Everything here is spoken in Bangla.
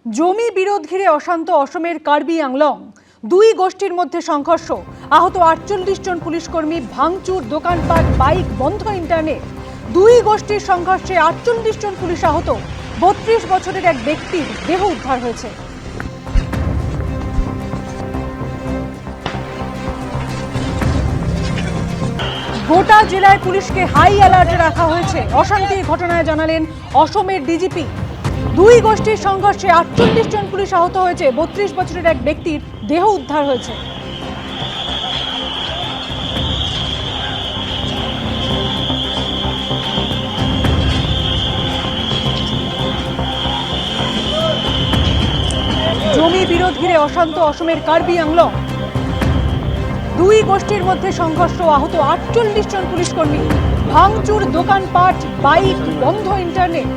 জমি বিরোধ ঘিরে অশান্ত অসমের কার্বি আংলং। দুই গোষ্ঠীর মধ্যে সংঘর্ষ, আহত 48 জন পুলিশকর্মী, ভাঙচুর, দোকানপাট, বাইক বন্ধ, ইন্টারনেট। দুই গোষ্ঠীর সংঘর্ষে 48 জন পুলিশ আহত, 32 বছরের এক ব্যক্তির দেহ উদ্ধার হয়েছে। গোটা জেলায় পুলিশকে হাই অ্যালার্টে রাখা হয়েছে। অশান্তির ঘটনায় জানালেন অসমের ডিজিপি। দুই গোষ্ঠীর সংঘর্ষে 48 জন পুলিশ আহত হয়েছে, 32 বছরের এক ব্যক্তির দেহ উদ্ধার হয়েছে। জমি বিরোধ ঘিরে অশান্ত অসমের কার্বি আংলং। দুই গোষ্ঠীর মধ্যে সংঘর্ষ, আহত 48 জন পুলিশকর্মী, ভাঙচুর, দোকানপাট, বাইক বন্ধ, ইন্টারনেট।